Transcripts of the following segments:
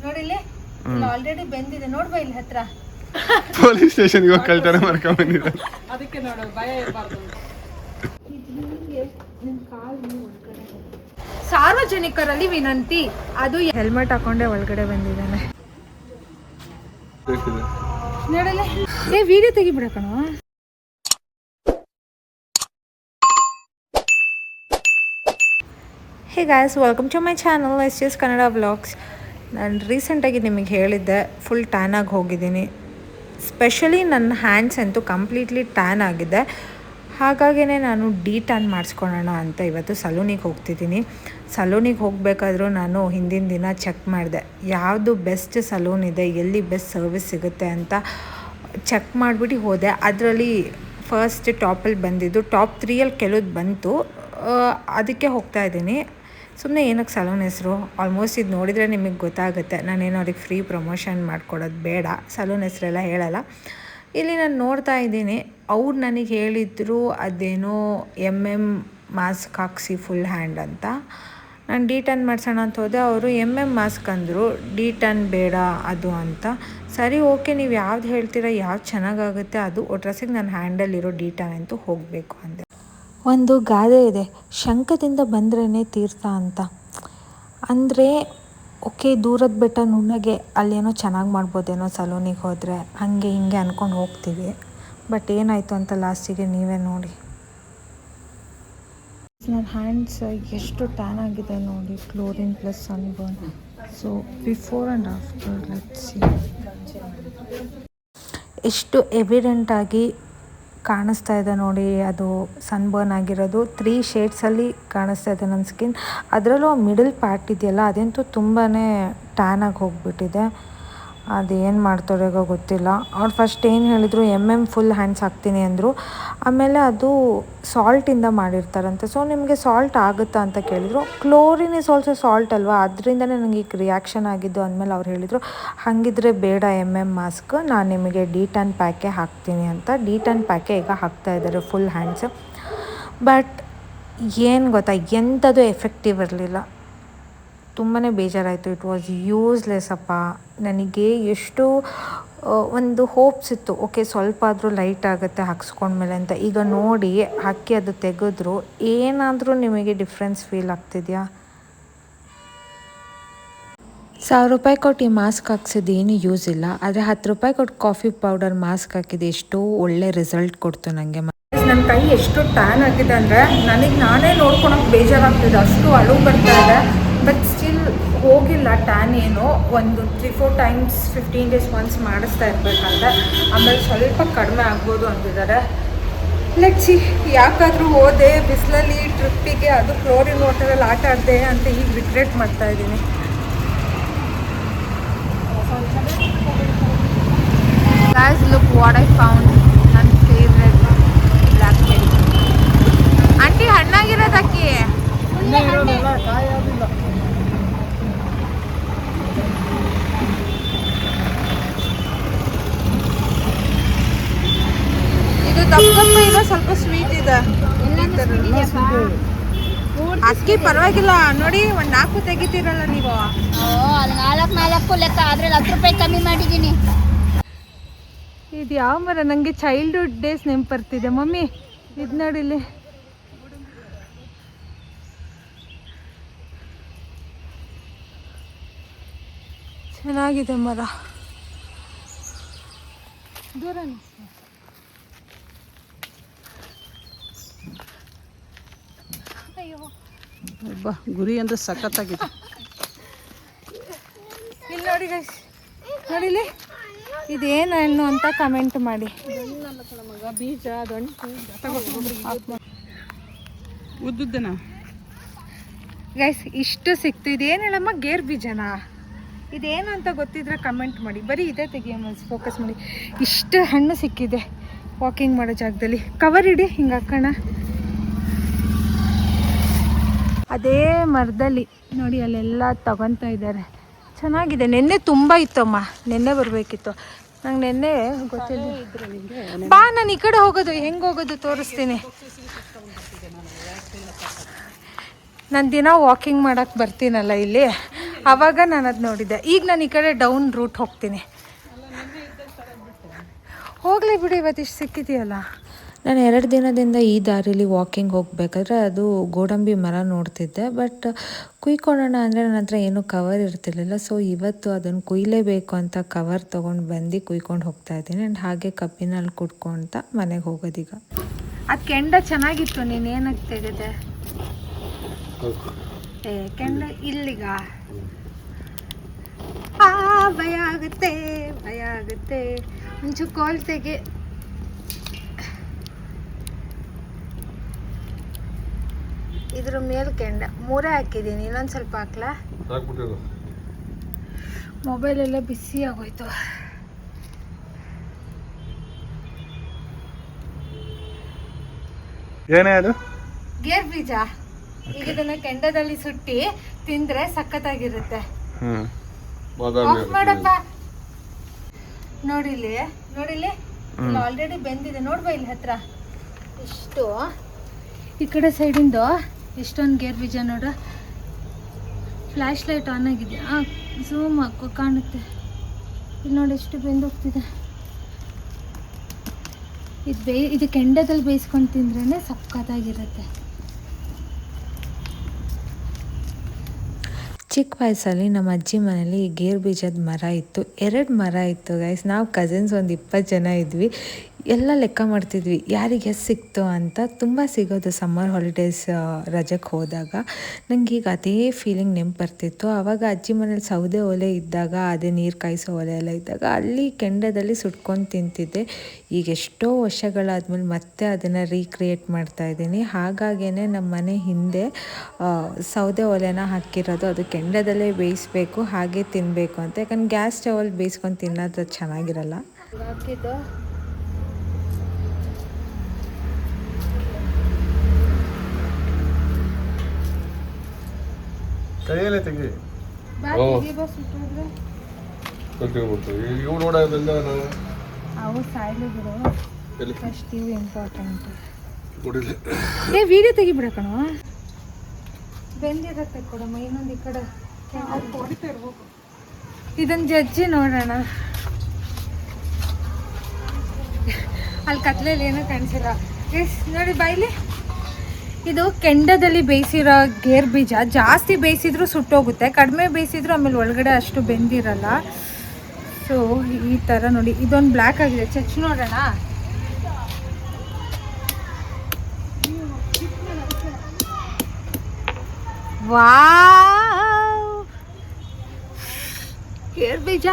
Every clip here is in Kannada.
ನೋಡಿಲ್ಲಿ ಆಲ್ರೆಡಿ ಬೆಂದಿದೆ ನೋಡ್ಬಾ ಇಲ್ಲಿ ಹತ್ರ ಪೊಲೀಸ್ ಸ್ಟೇಷನ್ಗೆ ಹೋಗಿ ಕಳ್ತನ ಮಾಡ್ಕೊಂಡ್ ಬಂದಿದ್ದಾರೆ. ಅದಕ್ಕೆ ನೋಡು ಭಯ ಇರಬಾರ್ದು. ಸಾರ್ವಜನಿಕರಲ್ಲಿ ವಿನಂತಿ, ಅದು ಹೆಲ್ಮೆಟ್ ಹಾಕೊಂಡೆ ಒಳಗಡೆ ಬಂದಿದ್ದಾನೆ. ನೋಡಲ್ಲ ವಿಡಿಯೋ ತೆಗಿಬಿಡ ಕಣ. Hey guys, welcome to my channel SGS Kannada vlogs. ನಾನು ರೀಸೆಂಟಾಗಿ ನಿಮಗೆ ಹೇಳಿದ್ದೆ ಫುಲ್ ಟ್ಯಾನ್ ಆಗಿ ಹೋಗಿದ್ದೀನಿ. ಸ್ಪೆಷಲಿ ನನ್ನ ಹ್ಯಾಂಡ್ಸ್ ಅಂತೂ ಕಂಪ್ಲೀಟ್ಲಿ ಟ್ಯಾನ್ ಆಗಿದೆ. ಹಾಗಾಗಿಯೇ ನಾನು ಟ್ಯಾನ್ ಮಾಡಿಸ್ಕೊಳ್ಳೋಣ ಅಂತ ಇವತ್ತು ಸಲೂನಿಗೆ ಹೋಗ್ತಿದ್ದೀನಿ. ಸಲೂನಿಗೆ ಹೋಗಬೇಕಾದ್ರೂ ನಾನು ಹಿಂದಿನ ದಿನ ಚೆಕ್ ಮಾಡಿದೆ ಯಾವುದು ಬೆಸ್ಟ್ ಸಲೂನ್ ಇದೆ, ಎಲ್ಲಿ ಬೆಸ್ಟ್ ಸರ್ವಿಸ್ ಸಿಗುತ್ತೆ ಅಂತ ಚೆಕ್ ಮಾಡಿಬಿಟ್ಟು ಹೋದೆ. ಅದರಲ್ಲಿ ಫಸ್ಟ್ ಟಾಪಲ್ಲಿ ಬಂದಿದ್ದು, ಟಾಪ್ 3ಯಲ್ಲಿ ಕೆಲವ್ದು ಬಂತು. ಅದಕ್ಕೆ ಹೋಗ್ತಾ ಇದ್ದೀನಿ. ಸುಮ್ಮನೆ ಏನಕ್ಕೆ ಸಲೂನ್ ಹೆಸರು, ಆಲ್ಮೋಸ್ಟ್ ಇದು ನೋಡಿದರೆ ನಿಮಗೆ ಗೊತ್ತಾಗುತ್ತೆ. ನಾನೇನು ಅವ್ರಿಗೆ ಫ್ರೀ ಪ್ರಮೋಷನ್ ಮಾಡ್ಕೊಡೋದು ಬೇಡ, ಸಲೂನ್ ಹೆಸರೆಲ್ಲ ಹೇಳಲ್ಲ. ಇಲ್ಲಿ ನಾನು ನೋಡ್ತಾ ಇದ್ದೀನಿ, ಅವ್ರು ನನಗೆ ಹೇಳಿದ್ರು ಅದೇನೋ ಮಾಸ್ಕ್ ಹಾಕ್ಸಿ ಫುಲ್ ಹ್ಯಾಂಡ್ ಅಂತ. ನಾನು ಟ್ಯಾನ್ ಮಾಡಿಸೋಣ ಅಂತ ಹೋದೆ, ಅವರು ಮಾಸ್ಕ್ ಅಂದರು, ಟ್ಯಾನ್ ಬೇಡ ಅದು ಅಂತ. ಸರಿ ಓಕೆ, ನೀವು ಯಾವ್ದು ಹೇಳ್ತೀರಾ, ಯಾವ್ದು ಚೆನ್ನಾಗಾಗುತ್ತೆ ಅದು ಡ್ರೆಸ್ಸಿಗೆ ನಾನು ಹ್ಯಾಂಡಲ್ಲಿರೋ ಟ್ಯಾನ್ ಅಂತೂ ಹೋಗಬೇಕು ಅಂದೆ. ಒಂದು ಗಾದೆ ಇದೆ, ಶಂಖದಿಂದ ಬಂದ್ರೇ ತೀರ್ಥ ಅಂತ. ಅಂದರೆ ಓಕೆ, ದೂರದ ಬೆಟ್ಟ ನುಣ್ಣಗೆ ಅಲ್ಲೇನೋ ಚೆನ್ನಾಗಿ ಮಾಡ್ಬೋದೇನೋ ಸಲೂನಿಗೆ ಹೋದರೆ, ಹಾಗೆ ಹಿಂಗೆ ಅಂದ್ಕೊಂಡು ಹೋಗ್ತೀವಿ. ಬಟ್ ಏನಾಯಿತು ಅಂತ ಲಾಸ್ಟಿಗೆ ನೀವೇ ನೋಡಿ. ನನ್ನ ಹ್ಯಾಂಡ್ಸ್ ಎಷ್ಟು ಟ್ಯಾನ್ ಆಗಿದೆ ನೋಡಿ, chlorine plus sunburn. So before and after let's see. ಎಷ್ಟು ಎವಿಡೆಂಟಾಗಿ ಕಾಣಿಸ್ತಾ ಇದೆ ನೋಡಿ, ಅದು ಸನ್ಬರ್ನ್ ಆಗಿರೋದು 3 ಶೇಡ್ಸಲ್ಲಿ ಕಾಣಿಸ್ತಾ ಇದೆ ನನ್ನ ಸ್ಕಿನ್. ಅದರಲ್ಲೂ ಮಿಡಲ್ ಪಾರ್ಟ್ ಇದೆಯಲ್ಲ, ಅದಂತೂ ತುಂಬಾ ಟ್ಯಾನ್ ಆಗಿ ಹೋಗಿಬಿಟ್ಟಿದೆ. ಅದೇನು ಮಾಡ್ತಾರೋ ಗೊತ್ತಿಲ್ಲ. ಅವ್ರು ಫಸ್ಟ್ ಏನು ಹೇಳಿದರು, ಫುಲ್ ಹ್ಯಾಂಡ್ಸ್ ಹಾಕ್ತೀನಿ ಅಂದರು. ಆಮೇಲೆ ಅದು ಸಾಲ್ಟಿಂದ ಮಾಡಿರ್ತಾರಂತೆ. ಸೊ ನಿಮಗೆ ಸಾಲ್ಟ್ ಆಗುತ್ತಾ ಅಂತ ಕೇಳಿದರು. ಕ್ಲೋರಿನ್ ಇಸ್ ಆಲ್ಸೋ ಸಾಲ್ಟ್ ಅಲ್ವಾ, ಅದರಿಂದನೇ ನನಗೆ ಈಗ ರಿಯಾಕ್ಷನ್ ಆಗಿದ್ದು ಅಂದಮೇಲೆ ಅವ್ರು ಹೇಳಿದರು, ಹಾಗಿದ್ರೆ ಬೇಡ ಮಾಸ್ಕ್, ನಾನು ನಿಮಗೆ ಟ್ಯಾನ್ ಪ್ಯಾಕೇ ಹಾಕ್ತೀನಿ ಅಂತ. ಟ್ಯಾನ್ ಪ್ಯಾಕೇ ಈಗ ಹಾಕ್ತಾಯಿದ್ದಾರೆ ಫುಲ್ ಹ್ಯಾಂಡ್ಸ್. ಬಟ್ ಏನು ಗೊತ್ತಾ, ಎಂಥದ್ದು ಎಫೆಕ್ಟಿವ್ ಇರಲಿಲ್ಲ. ತುಂಬಾ ಬೇಜಾರಾಯಿತು. ಇಟ್ ವಾಸ್ ಯೂಸ್ಲೆಸ್ ಅಪ್ಪ. ನನಗೆ ಎಷ್ಟು ಒಂದು ಹೋಪ್ಸ್ ಇತ್ತು, ಓಕೆ ಸ್ವಲ್ಪ ಆದರೂ ಲೈಟ್ ಆಗುತ್ತೆ ಹಾಕ್ಸ್ಕೊಂಡ್ಮೇಲೆ ಅಂತ. ಈಗ ನೋಡಿ ಹಾಕಿ ಅದು ತೆಗೆದ್ರು, ಏನಾದರೂ ನಿಮಗೆ ಡಿಫ್ರೆನ್ಸ್ ಫೀಲ್ ಆಗ್ತಿದೆಯಾ? 1000 ರೂಪಾಯಿ ಕೊಟ್ಟು ಈ ಮಾಸ್ಕ್ ಹಾಕ್ಸಿದ್ದು ಏನು ಯೂಸ್ ಇಲ್ಲ, ಆದರೆ 10 ರೂಪಾಯಿ ಕೊಟ್ಟು ಕಾಫಿ ಪೌಡರ್ ಮಾಸ್ಕ್ ಹಾಕಿದ್ದು ಎಷ್ಟೋ ಒಳ್ಳೆ ರಿಸಲ್ಟ್ ಕೊಡ್ತು ನನಗೆ. ನನ್ನ ಕೈ ಎಷ್ಟು ಟ್ಯಾನ್ ಆಗಿದೆ ಅಂದರೆ ನನಗೆ ನಾನೇ ನೋಡ್ಕೊಳಕ್ಕೆ ಬೇಜಾರಾಗ್ತಿದೆ, ಅಷ್ಟು ಅಳು ಬರ್ತಾ ಇದೆ. ಬಟ್ ಸ್ಟಿಲ್ ಹೋಗಿಲ್ಲ ಟ್ಯಾನ್ ಏನು. ಒಂದು 3-4 ಟೈಮ್ಸ್ 15 days ಒನ್ಸ್ ಮಾಡಿಸ್ತಾ ಇರಬೇಕಂತ. ಆಮೇಲೆ ಸ್ವಲ್ಪ ಕಡಿಮೆ ಆಗ್ಬೋದು ಅಂತಿದ್ದಾರೆ. ಲೆಟ್ಸಿ, ಯಾಕಾದರೂ ಹೋದೆ ಬಿಸಿಲಲ್ಲಿ ಟ್ರಿಪ್ಪಿಗೆ, ಅದು ಕ್ಲೋರಿನ್ ವಾಟರಲ್ಲಿ ಆಟ ಆಡಿದೆ ಅಂತ ಈಗ ರಿಗ್ರೆಟ್ ಮಾಡ್ತಾ ಇದ್ದೀನಿ. Guys, look what I found. ನನ್ನ ಫೇವ್ರೆಟ್ ಬ್ಲ್ಯಾಕ್ ಬೆರಿ. ಆಂಟಿ ಹಣ್ಣಾಗಿರೋದು ಅಕ್ಕಿ. ಇದು ದಪ್ಪ ಇದೆ, ಸ್ವಲ್ಪ ಸ್ವೀಟ್ ಇದೆ. ಅಕ್ಕಿ ಪರವಾಗಿಲ್ಲ ನೋಡಿ, ಒಂದು 4 ತೆಗಿತೀರಲ್ಲ ನೀವು. ಅದು 4 ಲೆಕ್ಕ, ಅದ್ರಲ್ಲಿ 10 ರೂಪಾಯಿ ಕಮ್ಮಿ ಮಾಡಿದ್ದೀನಿ. ಇದು ಯಾವ ಮರ, ನನಗೆ ಚೈಲ್ಡ್ಹುಡ್ ಡೇಸ್ ನೆನಪು ಬರ್ತಿದೆ ಮಮ್ಮಿ. ಇದು ನೋಡಿಲ್ಲಿ, ಚೆನ್ನಾಗಿದೆ ಮರ. ದೂರ ಒಬ್ಬ ಗುರಿ ಅಂದ್ರೆ ಸಖತ್ತಾಗಿದೆ. ಇಲ್ಲಿ ನೋಡಿ ಗೈಸ್, ನೋಡಿಲಿ ಇದೇನು ಹಣ್ಣು ಅಂತ ಕಮೆಂಟ್ ಮಾಡಿ. ಬೀಜ ಉದ್ದುದ್ದನ ಗೈಸ್ ಇಷ್ಟು ಸಿಕ್ತು. ಇದೇನು ಹೇಳಮ್ಮ, ಗೇರ್ ಬೀಜನಾ? ಇದೇನು ಅಂತ ಗೊತ್ತಿದ್ರೆ ಕಮೆಂಟ್ ಮಾಡಿ. ಬರೀ ಇದೇ ತೆಗಿಯಮ್ಮ, ಫೋಕಸ್ ಮಾಡಿ. ಇಷ್ಟು ಹಣ್ಣು ಸಿಕ್ಕಿದೆ ವಾಕಿಂಗ್ ಮಾಡೋ ಜಾಗದಲ್ಲಿ. ಕವರ್ ಇಡಿ, ಹಿಂಗೆ ಹಾಕೋಣ. ಅದೇ ಮರದಲ್ಲಿ ನೋಡಿ, ಅಲ್ಲೆಲ್ಲ ತಗೊತಾ ಇದ್ದಾರೆ. ಚೆನ್ನಾಗಿದೆ. ನೆನ್ನೆ ತುಂಬ ಇತ್ತಮ್ಮ, ನೆನ್ನೆ ಬರಬೇಕಿತ್ತು. ನಂಗೆ ನೆನ್ನೆ ಗೊತ್ತಿಲ್ಲ. ಬಾ, ನಾನು ಈ ಕಡೆ ಹೋಗೋದು, ಹೆಂಗೆ ಹೋಗೋದು ತೋರಿಸ್ತೀನಿ. ನಾನು ದಿನ ವಾಕಿಂಗ್ ಮಾಡೋಕ್ಕೆ ಬರ್ತೀನಲ್ಲ ಇಲ್ಲಿ, ಆವಾಗ ನಾನು ಅದು ನೋಡಿದ್ದೆ. ಈಗ ನಾನು ಈ ಕಡೆ ಡೌನ್ ರೂಟ್ ಹೋಗ್ತೀನಿ. ಹೋಗಲಿ ಬಿಡಿ, ಇವತ್ತಿಷ್ಟು ಸಿಕ್ಕಿದೆಯಲ್ಲ. ನಾನು 2 ದಿನದಿಂದ ಈ ದಾರಿಲಿ ವಾಕಿಂಗ್ ಹೋಗಬೇಕಾದ್ರೆ ಅದು ಗೋಡಂಬಿ ಮರ ನೋಡ್ತಿದ್ದೆ. ಬಟ್ ಕುಯ್ಕೊಳ್ಳೋಣ ಅಂದರೆ ನನ್ನ ಹತ್ರ ಏನೂ ಕವರ್ ಇರ್ತಿರ್ಲಿಲ್ಲ. ಸೊ ಇವತ್ತು ಅದನ್ನು ಕುಯ್ಲೇಬೇಕು ಅಂತ ಕವರ್ ತೊಗೊಂಡು ಬಂದು ಕುಯ್ಕೊಂಡು ಹೋಗ್ತಾ ಇದ್ದೀನಿ. ಆ್ಯಂಡ್ ಹಾಗೆ ಕಬ್ಬಿನಲ್ಲಿ ಕುಡ್ಕೊತ ಮನೆಗೆ ಹೋಗೋದೀಗ. ಅದು ಕೆಂಡ ಚೆನ್ನಾಗಿತ್ತು, ನೀನು ಏನಕ್ಕೆ ತೆಗೆದೆ? ಕೆಂಡ ಇಲ್ಲಿಗ ಭಯ ಆಗುತ್ತೆ, ಭಯ ಆಗುತ್ತೆ. ಒಂಚೂರು ಕೋಲ್ ತೆಗೆ. ಇದ್ರ ಮೇಲೆ ಕೆಂಡ 3 ಹಾಕಿದ್ದೀನಿ, ಇನ್ನೊಂದು ಸ್ವಲ್ಪ ಹಾಕ್ಲಾ? ಮೊಬೈಲ್ ಎಲ್ಲ ಬಿಸಿ ಆಗೋಯ್ತು. ಏನೇ ಅದು? ಗೇರ್ ಬೀಜ. ಈಗ ಇದನ್ನ ಕೆಂಡದಲ್ಲಿ ಸುಟ್ಟಿ ತಿಂದ್ರೆ ಸಖತ್ತಾಗಿರುತ್ತೆ. ಆಫ್ ಮಾಡಪ್ಪ. ನೋಡಿಲಿ ನೋಡಿಲಿ, ಆಲ್ರೆಡಿ ಬೆಂದಿದೆ. ನೋಡ್ಬಾ ಇಲ್ಲಿ ಹತ್ರ ಇಷ್ಟು, ಈ ಕಡೆ ಸೈಡಿಂದ ಎಷ್ಟೊಂದು ಗೇರ್ ಬೀಜ ನೋಡು. ಫ್ಲ್ಯಾಶ್ ಲೈಟ್ ಆನ್ ಆಗಿದೆ, ಝೂಮ್ ಹಾಕೋ ಕಾಣುತ್ತೆ. ಇಲ್ಲಿ ನೋಡಿ ಎಷ್ಟು ಬೆಂದೋಗ್ತಿದೆ. ಇದು ಕೆಂಡದಲ್ಲಿ ಬೇಯಿಸ್ಕೊಂಡು ತಿಂದ್ರೇ ಸಖತ್ತಾಗಿರುತ್ತೆ. ಚಿಕ್ಕ ವಯಸ್ಸಲ್ಲಿ ನಮ್ಮ ಅಜ್ಜಿ ಮನೇಲಿ ಗೇರು ಬೀಜದ ಮರ ಇತ್ತು. 2 ಮರ ಇತ್ತು ಗೈಸ್. ನಾವು ಕಸಿನ್ಸ್ ಒಂದು 20 ಜನ ಇದ್ವಿ. ಎಲ್ಲ ಲೆಕ್ಕ ಮಾಡ್ತಿದ್ವಿ ಯಾರಿಗೆ ಎಷ್ಟು ಸಿಕ್ತು ಅಂತ. ತುಂಬ ಸಿಗೋದು ಸಮ್ಮರ್ ಹಾಲಿಡೇಸ್ ರಜಕ್ಕೆ ಹೋದಾಗ. ನಂಗೆ ಈಗ ಅದೇ ಫೀಲಿಂಗ್ ನೆನಪು ಬರ್ತಿತ್ತು. ಆವಾಗ ಅಜ್ಜಿ ಮನೇಲಿ ಸೌದೆ ಒಲೆ ಇದ್ದಾಗ, ಅದೇ ನೀರು ಕಾಯಿಸೋ ಒಲೆ ಎಲ್ಲ ಇದ್ದಾಗ ಅಲ್ಲಿ ಕೆಂಡದಲ್ಲಿ ಸುಟ್ಕೊಂಡು ತಿಂತಿದ್ದೆ. ಈಗ ಎಷ್ಟೋ ವರ್ಷಗಳಾದ್ಮೇಲೆ ಮತ್ತೆ ಅದನ್ನು ರೀಕ್ರಿಯೇಟ್ ಮಾಡ್ತಾಯಿದ್ದೀನಿ. ಹಾಗಾಗೇ ನಮ್ಮ ಮನೆ ಹಿಂದೆ ಸೌದೆ ಒಲೆನ ಹಾಕಿರೋದು. ಅದು ಕೆಂಡದಲ್ಲೇ ಬೇಯಿಸಬೇಕು, ಹಾಗೆ ತಿನ್ನಬೇಕು ಅಂತ. ಯಾಕಂದ್ರೆ ಗ್ಯಾಸ್ ಸ್ಟವಲ್ಲಿ ಬೇಯಿಸ್ಕೊಂಡು ತಿನ್ನೋದು ಚೆನ್ನಾಗಿರಲ್ಲ. ಹಾಕಿದ್ದು ಕೈಯಲ್ಲೇ ತೆಗಿ. ಅವು ಸಾಯ್ಲು ಬಿಡು, ಫಸ್ಟ್ ಇವು ಇಂಪಾರ್ಟೆಂಟ್. ವಿಡಿಯೋ ತೆಗಿಬಿಡ ಕಣ, ಬೆಂದಿರತ್ತೆ ಕೊಡಮ್ಮ. ಇನ್ನೊಂದು ಈ ಕಡೆ ಇದನ್ನು ಜಜ್ಜಿ ನೋಡೋಣ. ಅಲ್ಲಿ ಕತ್ಲೆಯಲ್ಲಿ ಏನೂ ಕಾಣಿಸಿಲ್ಲ. ನೋಡಿ ಬಾಯ್ಲಿ, ಇದು ಕೆಂಡದಲ್ಲಿ ಬೇಯಿಸಿರೋ ಗೇರ್ ಬೀಜ. ಜಾಸ್ತಿ ಬೇಯಿಸಿದ್ರು ಸುಟ್ಟೋಗುತ್ತೆ, ಕಡಿಮೆ ಬೇಯಿಸಿದ್ರು ಆಮೇಲೆ ಒಳಗಡೆ ಅಷ್ಟು ಬೆಂದಿರಲ್ಲ. ಸೊ ಈ ಥರ ನೋಡಿ, ಇದೊಂದು ಬ್ಲ್ಯಾಕ್ ಆಗಿದೆ, ಚಚ್ಚಿ ನೋಡೋಣ. ವಾವ್, ಗೇರ್ ಬೀಜ.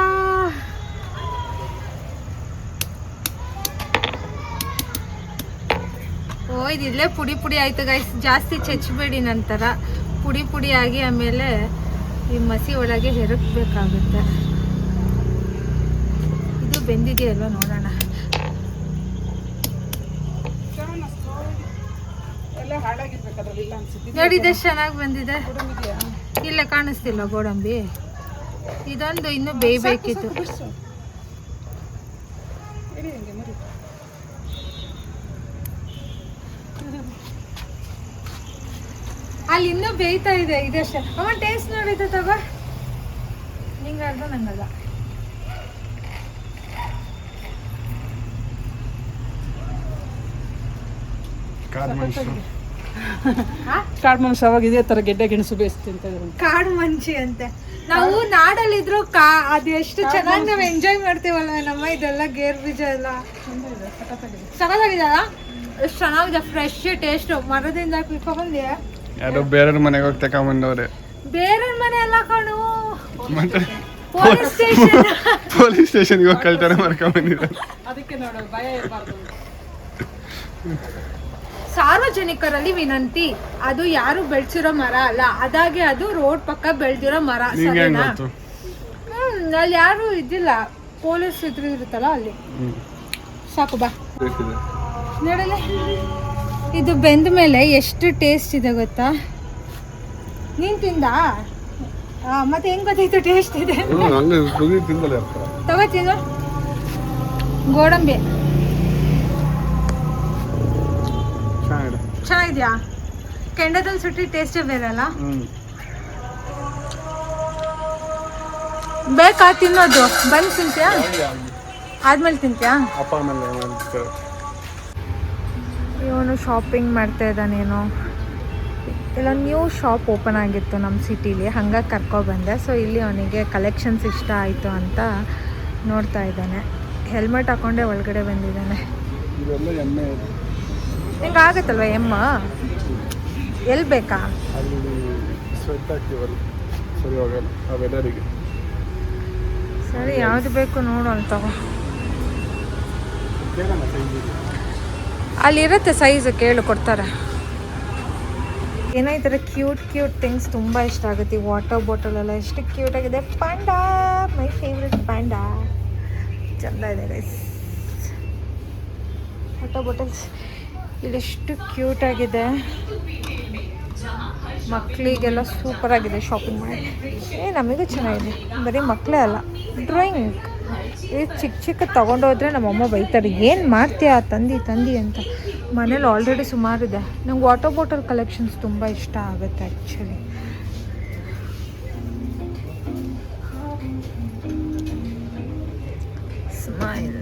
ಇದಿಲ್ಲೇ ಪುಡಿ ಪುಡಿ ಆಯಿತು ಗೈಸ್. ಜಾಸ್ತಿ ಚಚ್ಚಬೇಡಿ, ನಂತರ ಪುಡಿ ಪುಡಿ ಆಗಿ ಆಮೇಲೆ ಈ ಮಸಿ ಒಳಗೆ ಹೆರಕಬೇಕಾಗುತ್ತೆ. ಇದು ಬೆಂದಿದೆಯಲ್ವ ನೋಡೋಣ. ನೋಡಿ ಇದೆಷ್ಟು ಚೆನ್ನಾಗಿ ಬಂದಿದೆ. ಇಲ್ಲ ಕಾಣಿಸ್ತಿಲ್ಲ ಗೋಡಂಬಿ. ಇದೊಂದು ಇನ್ನೂ ಬೇಯಬೇಕಿತ್ತು. ಅಲ್ಲಿ ಇನ್ನೂ ಬೇಯ್ತಾ ಇದೆ. ಇದಷ್ಟೇ ಅಮ್ಮ, ಟೇಸ್ಟ್ ನೋಡಿದ್ದೆ ತಗೋ. ನಿಂಗಲ್ದ ನಂಗಲ್ಲ. ಕಾಡು ಮನುಷ್ಯ ಅವಾಗ ಇದೇ ತರ ಗೆಡ್ಡೆ ಗೆಣಸು ಬೇಯಿಸ್ತಿಂತ. ಕಾಡು ಮನುಷ್ಯ ಅಂತೆ ನಾವು. ನಾಡಲ್ಲಿದ್ರು ಅದು ಎಷ್ಟು ಚೆನ್ನಾಗಿ ನಾವು ಎಂಜಾಯ್ ಮಾಡ್ತೀವಲ್ವ ನಮ್ಮ. ಇದೆಲ್ಲ ಗೇರ್ ಬೀಜ ಎಲ್ಲ ಸಖತ್ತಾಗಿದೆಯಲ್ಲ, ಎಷ್ಟು ಚೆನ್ನಾಗಿದೆ. ಫ್ರೆಶ್ ಟೇಸ್ಟ್, ಮರದಿಂದ ಕಿತ್ಕೊಂಡ್ಬಂದೆ. ಯಾರೋ ಬೇರೆಯವ್ರ ಮನೆಗೆ ಹೋಗಿ ತಗೊಂಬಂದವ್ರೆ. ಬೇರೆಯವ್ರ ಮನೆ ಎಲ್ಲ ಕಣು, ಮತ್ತೆ ಪೊಲೀಸ್ ಸ್ಟೇಷನ್ಗೆ ಹೋಗಿ ಕಳ್ತನ ಮಾಡ್ಕೊಂಡ್ಬಂದಿದ್ದಾರೆ. ಅದಕ್ಕೆ ನೋಡು, ಭಯ ಇರಬಾರ್ದು. ಸಾರ್ವಜನಿಕರಲ್ಲಿ ವಿನಂತಿ, ಅದು ಯಾರು ಬೆಳೆಸಿರೋ ಮರ ಅಲ್ಲ, ಅದಾಗೆ ಅದು ರೋಡ್ ಪಕ್ಕ ಬೆಳೆದಿರೋ ಮರ. ಸರಿನಾ? ಅಲ್ಲಿ ಯಾರು ಇದ್ದಿಲ್ಲ, ಪೊಲೀಸ್ ಇರುತ್ತಲ್ಲ ಅಲ್ಲಿ. ಸಾಕು ಬಾ. ನೋಡಲ್ಲ, ಇದು ಬೆಂದ ಮೇಲೆ ಎಷ್ಟು ಟೇಸ್ಟ್ ಇದೆ ಗೊತ್ತಾ? ನೀನ್ ತಿಂದ? ಮತ್ತೆ ಹೆಂಗ್ ಗೊತ್ತಾಯ್ತು ಟೇಸ್ಟ್ ಇದೆ? ತಗೋತೀನಿ ಗೋಡಂಬಿ. ಚೆನ್ನಾಗಿದ್ಯಾ? ಕೆಂಡದಲ್ಲಿ ಸುಟ್ಟಿ ಟೇಸ್ಟೇ ಬೇರೆ ಅಲ್ಲ. ಬೇಕಾ ತಿನ್ನೋದು ಬಂದು ತಿಂತ್ಯಾ ಆದ್ಮೇಲೆ ತಿಂತ್ಯಾ ಅಪ್ಪ ಆಮೇಲೆ ಇವನು ಶಾಪಿಂಗ್ ಮಾಡ್ತಾ ಇದ್ದಾನೇನೋ. ಇಲ್ಲ ನ್ಯೂ ಶಾಪ್ ಓಪನ್ ಆಗಿತ್ತು ನಮ್ಮ ಸಿಟಿಲಿ, ಹಂಗಾಗಿ ಕರ್ಕೊಬಂದೆ. ಸೊ ಇಲ್ಲಿ ಅವನಿಗೆ ಕಲೆಕ್ಷನ್ಸ್ ಇಷ್ಟ ಆಯಿತು ಅಂತ ನೋಡ್ತಾ ಇದ್ದಾನೆ. ಹೆಲ್ಮೆಟ್ ಹಾಕ್ಕೊಂಡೆ ಒಳಗಡೆ ಬಂದಿದ್ದಾನೆ. ಇದೆಲ್ಲ ಎಮ್ಮೆ ನಿಂಗೆ ಆಗುತ್ತಲ್ವ ಎಮ್ಮ? ಎಲ್ಲಿ ಬೇಕಾ? ಅಲ್ಲಿ ಸ್ವೆಟ್ ಆಗ್ತೀವಲ್ಲ, ಸರಿ ಹೋಗಲ್ಲ ಆ ವೆದರಿಗೆ. ಸರಿ ಯಾವುದು ಬೇಕು ನೋಡು ಅಲ್ಲಿ ತಗೋ. ಕೇಳೋಣ ಸೈಜ್ ಇದೆ. ಅಲ್ಲಿರುತ್ತೆ ಸೈಜ್, ಕೇಳು ಕೊಡ್ತಾರೆ. ಏನೋ ಈ ಥರ ಕ್ಯೂಟ್ ಥಿಂಗ್ಸ್ ತುಂಬ ಇಷ್ಟ ಆಗುತ್ತೆ. ಈ ವಾಟರ್ ಬಾಟಲ್ ಎಲ್ಲ ಎಷ್ಟು ಕ್ಯೂಟ್ ಆಗಿದೆ. ಪ್ಯಾಂಡಾ, ಮೈ ಫೇವ್ರೆಟ್ ಪ್ಯಾಂಡಾ, ಚೆಂದ ಇದೆ ಗೈಸ್. ವಾಟರ್ ಬಾಟಲ್ಸ್ ಇಲ್ಲೆಷ್ಟು ಕ್ಯೂಟ್ ಆಗಿದೆ. ಮಕ್ಕಳಿಗೆಲ್ಲ ಸೂಪರ್ ಆಗಿದೆ ಶಾಪಿಂಗ್ ಮಾಡಿ. ನಮಗೂ ಚೆನ್ನಾಗಿದೆ. ಬರೀ ಮಕ್ಕಳೇ ಅಲ್ಲ, ಡ್ರಾಯಿಂಗ್ ಇದು ಚಿಕ್ಕ ತೊಗೊಂಡೋದ್ರೆ ನಮ್ಮಮ್ಮ ಬೈತಾರೆ, ಏನು ಮಾಡ್ತೀಯಾ ತಂದಿ ಅಂತ. ಮನೇಲಿ ಆಲ್ರೆಡಿ ಸುಮಾರಿದೆ. ನಂಗೆ ವಾಟರ್ ಬಾಟಲ್ ಕಲೆಕ್ಷನ್ಸ್ ತುಂಬ ಇಷ್ಟ ಆಗುತ್ತೆ ಆ್ಯಕ್ಚುಲಿ. ಸ್ಮೈಲ್.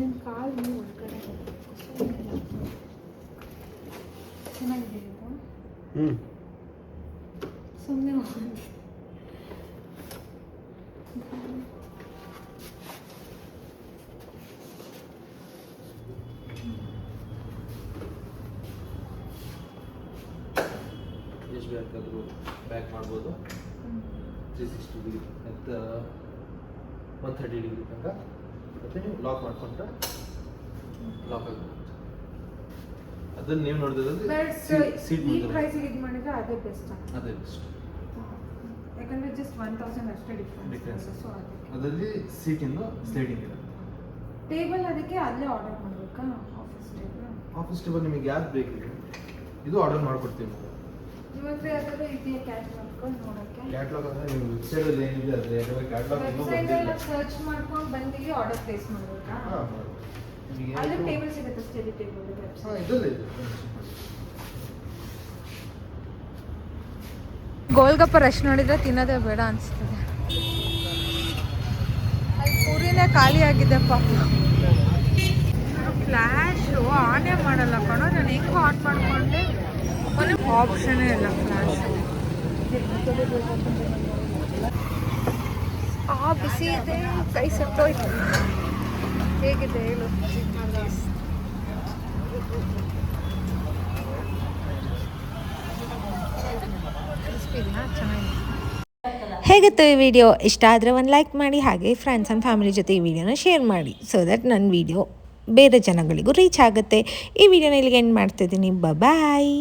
ನನ್ನ ಕಾಲು ಒಳಗಡೆ ಚೆನ್ನಾಗಿದೆ ಇದು. ಸುಮ್ಮನೆ ಎಷ್ಟು ಬೇಕಾದರೂ ಬ್ಯಾಕ್ ಮಾಡ್ಬೋದು. 360 ಡಿಗ್ರಿ ಮತ್ತು 130 ಡಿಗ್ರಿ ತನಕ. ಮತ್ತು ನೀವು ಲಾಕ್ ಮಾಡ್ಕೊಂಡ್ರೆ ಲಾಕ್ ಆಗುತ್ತೆ. ಅದನ್ನು ನೀವು ನೋಡಿದ್ರೆ ಸೀಟ್ ಈ ಪ್ರೈಸಿಗೆ ಇದು ಮಾಡಿದ್ರೆ ಅದೇ ಬೆಸ್ಟ್. ಅದೇ ಬೆಸ್ಟ್. ಯಾಕಂದರೆ ಜಸ್ಟ್ 1000 ಅಷ್ಟೇ ಡಿಫ್ರೆನ್ಸ್. ಸೊ ಅದರಲ್ಲಿ ಸೀಟಿಂದು ಸ್ಲೈಡಿಂಗ್ ಇದೆ. ಟೇಬಲ್ ಅದಕ್ಕೆ ಅಲ್ಲೇ ಆರ್ಡರ್ ಮಾಡಬೇಕಾ? ಆಫೀಸ್ ಟೇಬಲ್ ನಿಮಗೆ ಯಾವ್ದು ಬೇಕಿದೆ ಇದು ಆರ್ಡರ್ ಮಾಡ್ಕೊಡ್ತೀವಿ ನಾವು. ಇವತ್ತು ಯಾವ್ದಾದ್ರು ಇದೆಯಾ ಕ್ಯಾಟ್ಲಾಗ್ ನೋಡೋಕ್ಕೆ? ಕ್ಯಾಟ್ಲಾಗ್ ಅಂದರೆ ನೀವು ವೆಬ್ಸೈಟಲ್ಲಿ ಏನಿದೆ ಅದು ಯಾಕಂದರೆ ಕ್ಯಾಟ್ಲಾಗ್ ಇನ್ನೂ ಬಂದಿಲ್ಲ. ಸರ್ಚ್ ಮಾಡ್ಕೊಂಡು ಬಂದಿಗೆ ಆರ್ಡರ್ ಪ್ಲೇಸ್ ಮಾಡಬೇಕಾ? ಹಾಂ ಅಲ್ಲಿ ಟೇಬಲ್ ಸಿಗುತ್ತೆ, ಸ್ಟಡಿ ಟೇಬಲ್ ವೆಬ್ಸೈಟ್. ಹಾಂ ಇದರಲ್ಲೇ ಇದೆ. ಗೋಲ್ಗಪ್ಪ ರಶ್ ನೋಡಿದ್ರೆ ತಿನ್ನೋದೇ ಬೇಡ ಅನಿಸ್ತದೆ. ಅಲ್ಲಿ ಪೂರಿನೇ ಖಾಲಿ ಆಗಿದೆ ಪಾಪ. ಫ್ಲ್ಯಾಶು ಆನೇ ಮಾಡಲ್ಲ ಕಣೋ. ನಾನು ಹೆಂಗೆ ಆನ್ ಮಾಡಿಕೊಂಡೆ, ಆಪ್ಷನೇ ಇಲ್ಲ ಫ್ಲ್ಯಾಶ್. ಬಿಸಿ ಇದೆ, ಕೈ ಸುತ್ತೋಯ್ತು. ಹೇಗಿದೆ ಹೇಳು? ಹೇಗಿತ್ತು ಈ ವಿಡಿಯೋ? ಇಷ್ಟ ಆದರೆ ಒಂದು ಲೈಕ್ ಮಾಡಿ, ಹಾಗೆ ಫ್ರೆಂಡ್ಸ್ ಆ್ಯಂಡ್ ಫ್ಯಾಮಿಲಿ ಜೊತೆ ಈ ವಿಡಿಯೋನ ಶೇರ್ ಮಾಡಿ, ಸೊ ದಟ್ ನನ್ನ ವಿಡಿಯೋ ಬೇರೆ ಜನಗಳಿಗೂ ರೀಚ್ ಆಗುತ್ತೆ. ಈ ವಿಡಿಯೋನ ಇಲ್ಲಿಗೆ ಎಂಡ್ ಮಾಡ್ತಿದ್ದೀನಿ. ಬಾಯ್.